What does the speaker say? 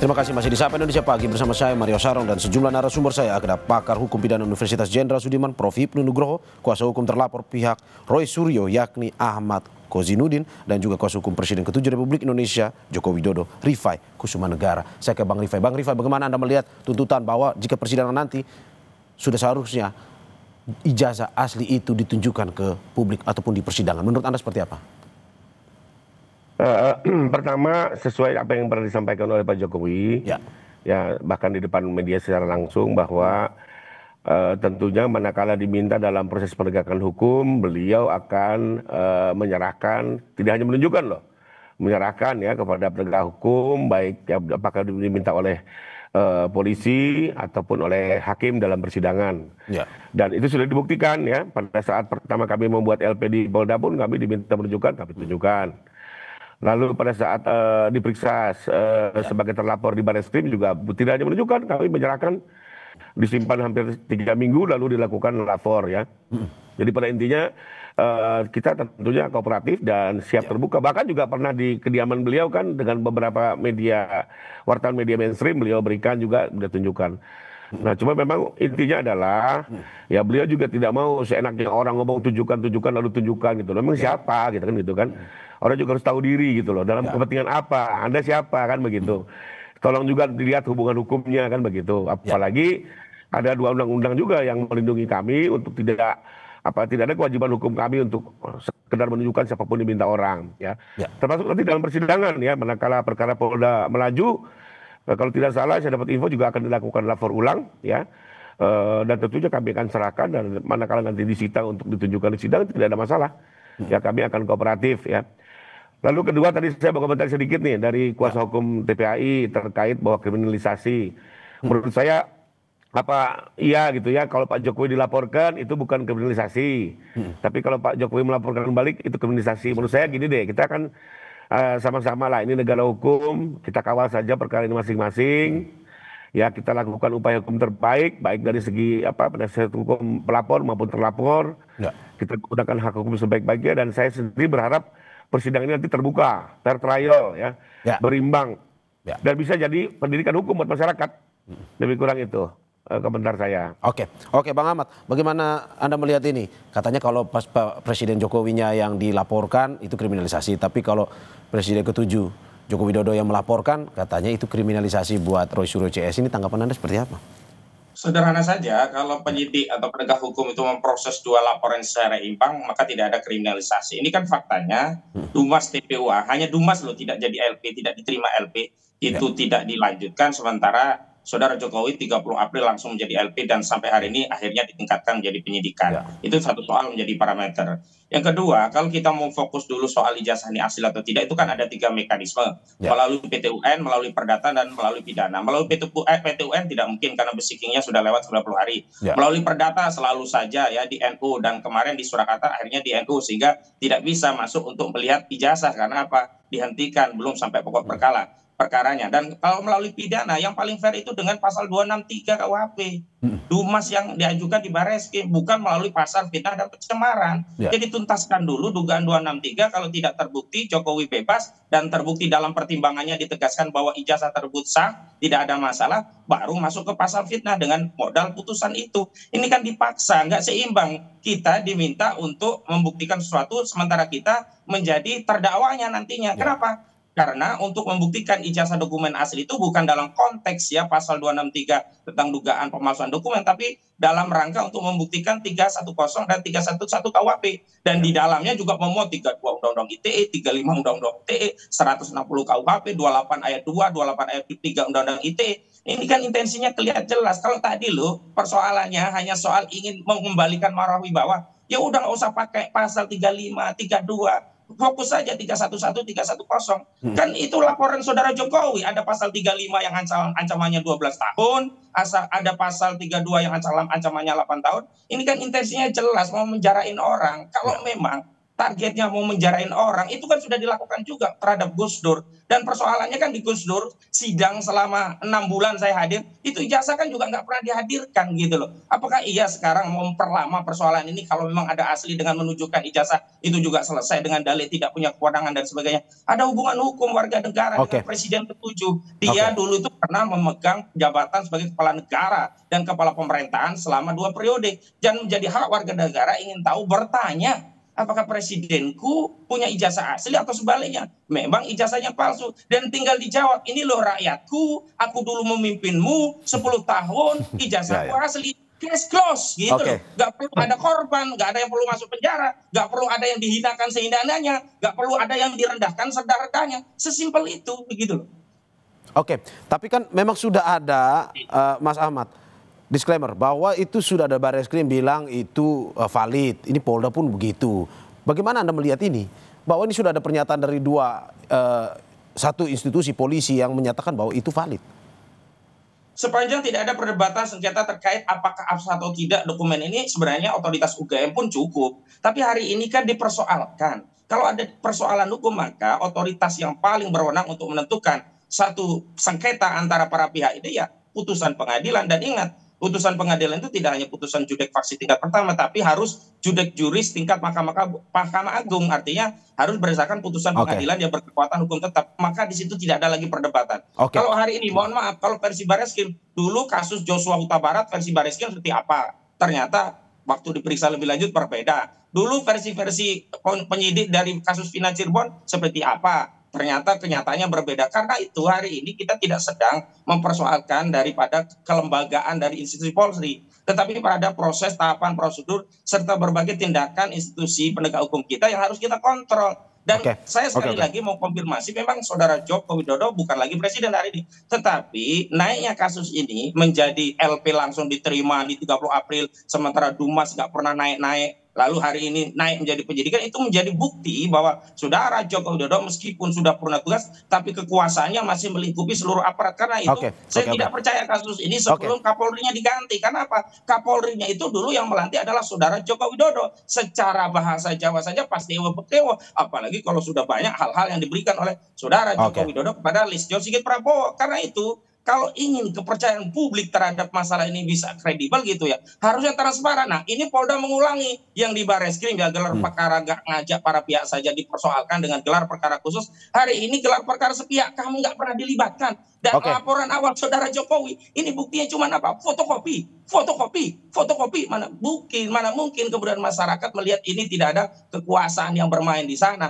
Terima kasih masih di Sapa Indonesia Pagi bersama saya Mario Sarong dan sejumlah narasumber saya ada pakar hukum pidana Universitas Jenderal Sudirman Prof. Hipnu Nugroho, kuasa hukum terlapor pihak Roy Suryo yakni Ahmad Kozinudin dan juga kuasa hukum Presiden ke-7 Republik Indonesia Joko Widodo Rifai Kusumanegara. Saya ke Bang Rifai. Bang Rifai, bagaimana Anda melihat tuntutan bahwa jika persidangan nanti sudah seharusnya ijazah asli itu ditunjukkan ke publik ataupun di persidangan? Menurut Anda seperti apa? Pertama, sesuai apa yang pernah disampaikan oleh Pak Jokowi, ya bahkan di depan media secara langsung bahwa tentunya manakala diminta dalam proses penegakan hukum, beliau akan menyerahkan, tidak hanya menunjukkan loh, menyerahkan ya kepada penegak hukum, baik ya, apakah diminta oleh polisi ataupun oleh hakim dalam persidangan. Dan itu sudah dibuktikan ya, pada saat pertama kami membuat LP di Polda pun kami diminta menunjukkan, kami tunjukkan. Lalu pada saat diperiksa sebagai terlapor di Barreskrim juga tidak hanya menunjukkan, kami menyerahkan, disimpan hampir 3 minggu lalu dilakukan lapor ya. Jadi pada intinya kita tentunya kooperatif dan siap terbuka. Bahkan juga pernah di kediaman beliau kan dengan beberapa media, wartawan media mainstream beliau berikan juga, beliau tunjukkan. Nah cuma memang intinya adalah ya beliau juga tidak mau seenaknya orang ngomong tunjukkan lalu tunjukkan gitu. Memang siapa gitu kan. Orang juga harus tahu diri gitu loh. Dalam kepentingan apa? Anda siapa kan begitu. Tolong juga dilihat hubungan hukumnya kan begitu. Apalagi ada 2 undang-undang juga yang melindungi kami untuk tidak ada kewajiban hukum kami untuk sekedar menunjukkan siapapun diminta orang ya. Termasuk nanti dalam persidangan ya, manakala perkara Polda melaju, kalau tidak salah saya dapat info juga akan dilakukan lapor ulang ya. Dan tentunya kami akan serahkan dan manakala nanti disita untuk ditunjukkan di sidang tidak ada masalah. Ya kami akan kooperatif ya. Lalu kedua tadi saya berkomentar sedikit nih dari kuasa hukum TPAI terkait bahwa kriminalisasi. Menurut saya iya gitu ya, kalau Pak Jokowi dilaporkan itu bukan kriminalisasi. Tapi kalau Pak Jokowi melaporkan balik itu kriminalisasi. Menurut saya gini deh, kita kan sama-sama lah, ini negara hukum, kita kawal saja perkara ini masing-masing. Ya kita lakukan upaya hukum terbaik, baik dari segi penasihat hukum pelapor maupun terlapor. Kita gunakan hak hukum sebaik-baiknya dan saya sendiri berharap persidangan ini nanti terbuka, fair trial ya, berimbang, dan bisa jadi pendidikan hukum buat masyarakat. Lebih kurang itu komentar saya. Oke, Bang Ahmad, bagaimana Anda melihat ini? Katanya kalau pas Presiden Jokowinya yang dilaporkan itu kriminalisasi, tapi kalau Presiden ke-7 Joko Widodo yang melaporkan katanya itu kriminalisasi buat Roy Suryo CS. Ini tanggapan Anda seperti apa? Sederhana saja, kalau penyidik atau penegak hukum itu memproses 2 laporan secara imbang, maka tidak ada kriminalisasi. Ini kan faktanya, Dumas TPUA, hanya Dumas loh tidak jadi LP, tidak diterima LP, itu tidak dilanjutkan, sementara Saudara Jokowi 30 April langsung menjadi LP dan sampai hari ini akhirnya ditingkatkan menjadi penyidikan. Itu satu soal menjadi parameter. Yang kedua, kalau kita mau fokus dulu soal ijazah ini asli atau tidak, itu kan ada 3 mekanisme. Melalui PT-UN, melalui perdata, dan melalui pidana. Melalui PT-UN tidak mungkin karena besikingnya sudah lewat 90 hari. Melalui perdata selalu saja ya di NU, dan kemarin di Surakarta akhirnya di NU, sehingga tidak bisa masuk untuk melihat ijazah. Karena apa? Dihentikan, belum sampai pokok perkaranya. Dan kalau melalui pidana yang paling fair itu dengan pasal 263 KUHP. Dumas yang diajukan di Barreskrim, bukan melalui pasal fitnah dan pencemaran. Jadi tuntaskan dulu dugaan 263, kalau tidak terbukti Jokowi bebas dan terbukti dalam pertimbangannya ditegaskan bahwa ijazah tersebut sah, tidak ada masalah, baru masuk ke pasal fitnah dengan modal putusan itu. Ini kan dipaksa, nggak seimbang. Kita diminta untuk membuktikan sesuatu sementara kita menjadi terdakwanya nantinya. Kenapa? Karena untuk membuktikan ijazah dokumen asli itu bukan dalam konteks ya pasal 263 tentang dugaan pemalsuan dokumen, tapi dalam rangka untuk membuktikan 310 dan 311 KUHP. Dan di dalamnya juga memuat 32 Undang-Undang ITE, 35 Undang-Undang ITE, 160 KUHP, 28 ayat 2, 28 ayat 3 Undang-Undang ITE. Ini kan intensinya kelihatan jelas. Kalau tadi loh persoalannya hanya soal ingin mengembalikan marwah wibawa, ya udah nggak usah pakai pasal 35, 32. Fokus saja 311, 310. Kan itu laporan Saudara Jokowi. Ada pasal 35 yang ancamannya 12 tahun. Ada pasal 32 yang ancamannya 8 tahun. Ini kan intensinya jelas mau menjarain orang. Kalau memang targetnya mau menjarain orang, itu kan sudah dilakukan juga terhadap Gus Dur. Dan persoalannya kan di Gus Dur, sidang selama 6 bulan saya hadir, itu ijazah kan juga nggak pernah dihadirkan gitu loh. Apakah iya sekarang mau memperlama persoalan ini kalau memang ada asli dengan menunjukkan ijazah itu juga selesai dengan dalih tidak punya kewenangan dan sebagainya. Ada hubungan hukum warga negara dengan presiden ketujuh. Dia dulu itu pernah memegang jabatan sebagai kepala negara dan kepala pemerintahan selama 2 periode. Dan menjadi hak warga negara ingin tahu, bertanya, apakah presidenku punya ijazah asli atau sebaliknya? Memang ijazahnya palsu. Dan tinggal dijawab, ini loh rakyatku, aku dulu memimpinmu 10 tahun, ijazahku asli. Case close gitu loh. Gak perlu ada korban, gak ada yang perlu masuk penjara, gak perlu ada yang dihinakan sehinanya, gak perlu ada yang direndahkan sedarkahnya. Sesimpel itu begitu loh. Tapi kan memang sudah ada Mas Ahmad disclaimer bahwa itu sudah ada Barreskrim bilang itu valid. Ini Polda pun begitu. Bagaimana Anda melihat ini? Bahwa ini sudah ada pernyataan dari satu institusi polisi yang menyatakan bahwa itu valid. Sepanjang tidak ada perdebatan sengketa terkait apakah absah atau tidak dokumen ini, sebenarnya otoritas UGM pun cukup. Tapi hari ini kan dipersoalkan. Kalau ada persoalan hukum, maka otoritas yang paling berwenang untuk menentukan satu sengketa antara para pihak ini ya putusan pengadilan. Dan ingat, putusan pengadilan itu tidak hanya putusan judek faksi tingkat pertama, tapi harus judek juris tingkat Mahkamah Agung. Artinya harus berdasarkan putusan pengadilan yang berkekuatan hukum tetap. Maka di situ tidak ada lagi perdebatan. Kalau hari ini, mohon maaf, kalau versi Barreskrim, dulu kasus Joshua Huta Barat, versi Barreskrim seperti apa? Ternyata waktu diperiksa lebih lanjut berbeda. Dulu versi-versi penyidik dari kasus Vina Cirebon seperti apa? Ternyata kenyataannya berbeda. Karena itu hari ini kita tidak sedang mempersoalkan daripada kelembagaan dari institusi Polri, tetapi pada proses, tahapan, prosedur, serta berbagai tindakan institusi penegak hukum kita yang harus kita kontrol. Dan saya sekali lagi mau konfirmasi, memang Saudara Joko Widodo bukan lagi presiden hari ini. Tetapi naiknya kasus ini menjadi LP langsung diterima di 30 April, sementara Dumas nggak pernah naik-naik. Lalu hari ini naik menjadi penyidikan, itu menjadi bukti bahwa Saudara Joko Widodo meskipun sudah purna tugas, tapi kekuasaannya masih melingkupi seluruh aparat. Karena itu saya tidak percaya kasus ini sebelum Kapolrinya diganti. Karena apa? Kapolrinya itu dulu yang melantik adalah Saudara Joko Widodo. Secara bahasa Jawa saja pasti ewo-ewo. Apalagi kalau sudah banyak hal-hal yang diberikan oleh Saudara Joko Widodo kepada Listio Sigit Prabowo. Karena itu, kalau ingin kepercayaan publik terhadap masalah ini bisa kredibel gitu ya, harusnya transparan. Nah, ini Polda mengulangi yang di Barreskrim ya, gelar perkara gak ngajak para pihak saja dipersoalkan dengan gelar perkara khusus. Hari ini gelar perkara sepihak, kamu nggak pernah dilibatkan. Dan laporan awal Saudara Jokowi, ini buktinya cuma apa? Fotokopi. Mana mungkin kemudian masyarakat melihat ini tidak ada kekuasaan yang bermain di sana.